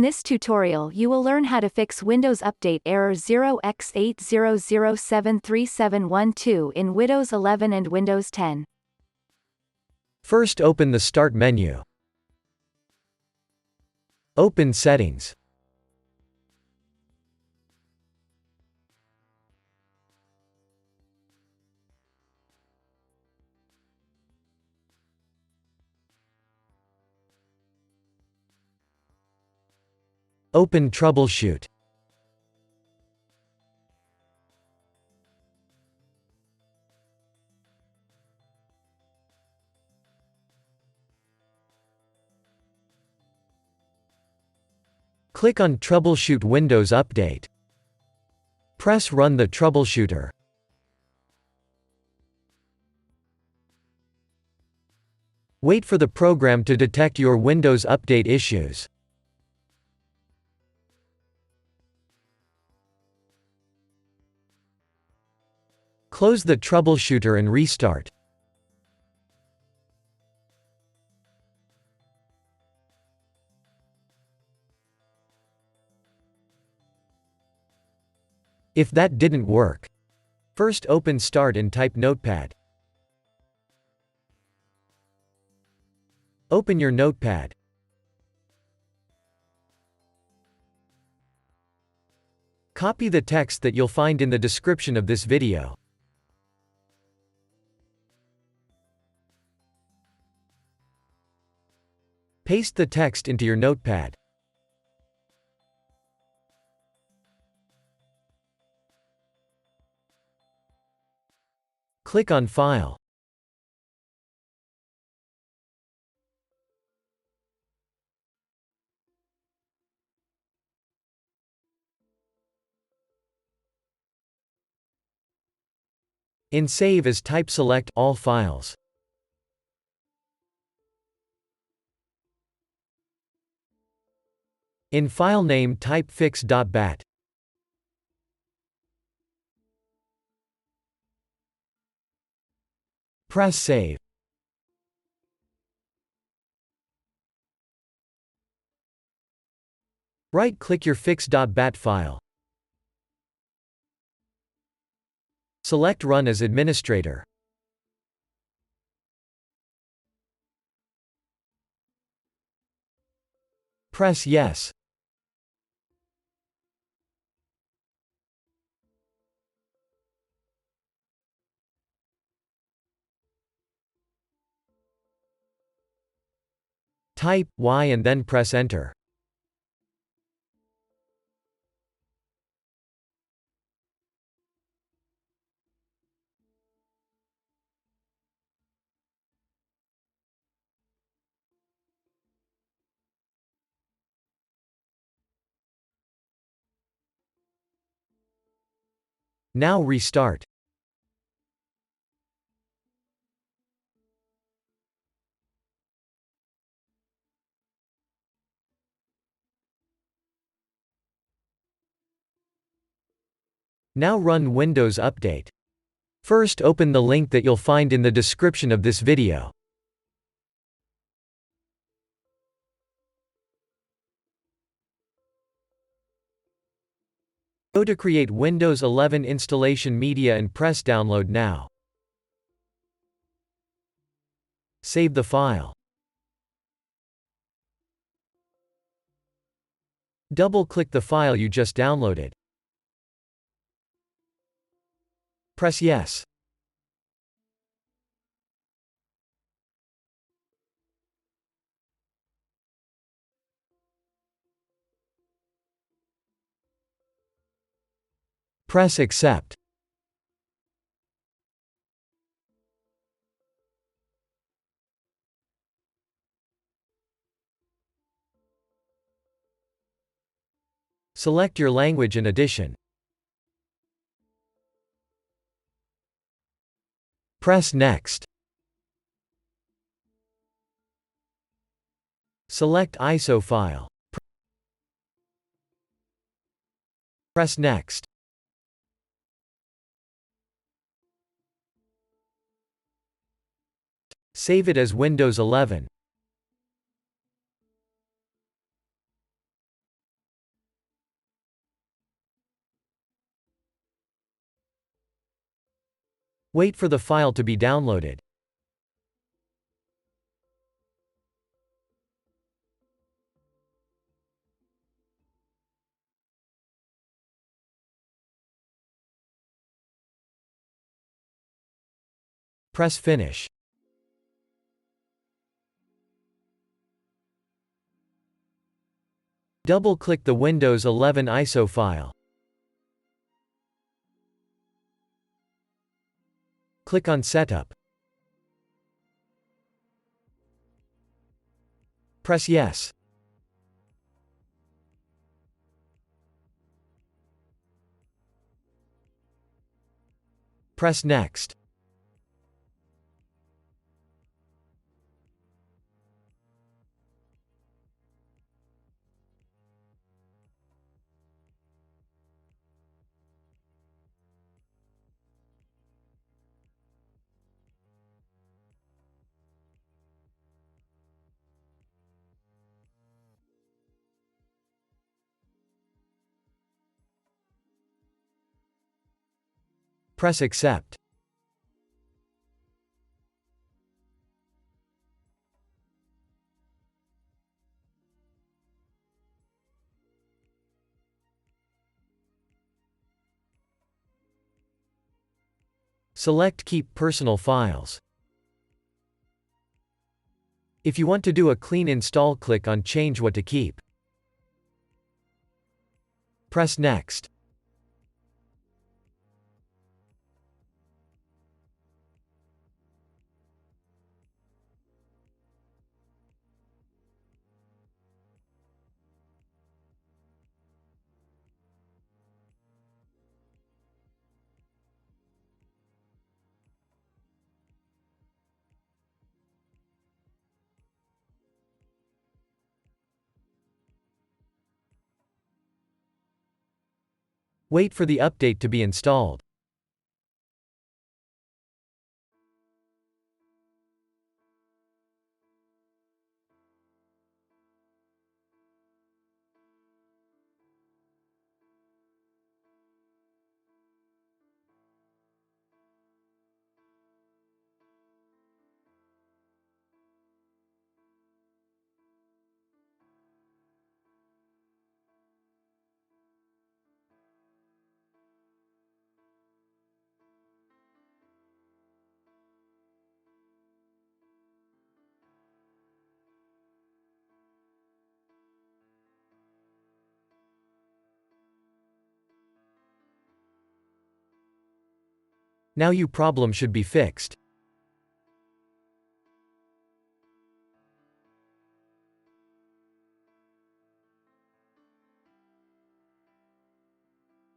In this tutorial you will learn how to fix Windows Update error 0x80073712 in Windows 11 and Windows 10. First, open the Start menu. Open Settings. Open Troubleshoot. Click on Troubleshoot Windows Update. Press Run the troubleshooter. Wait for the program to detect your Windows Update issues. Close the troubleshooter and restart. If that didn't work, first open Start and type Notepad. Open your Notepad. Copy the text that you'll find in the description of this video. Paste the text into your notepad. Click on File. In Save as, type Select All Files. In file name, type fix.bat. Press Save. Right-click your fix.bat file. Select Run as administrator. Press Yes. Type Y and then press Enter. Now restart. Now run Windows Update. First, open the link that you'll find in the description of this video. Go to Create Windows 11 Installation Media and press Download Now. Save the file. Double-click the file you just downloaded. Press Yes. Press Accept. Select your language and edition. Press Next. Select ISO file. Press Next. Save it as Windows 11. Wait for the file to be downloaded. Press Finish. Double-click the Windows 11 ISO file. Click on Setup. Press Yes. Press Next. Press Accept. Select Keep Personal Files. If you want to do a clean install, click on Change What to Keep. Press Next. Wait for the update to be installed. Now your problem should be fixed.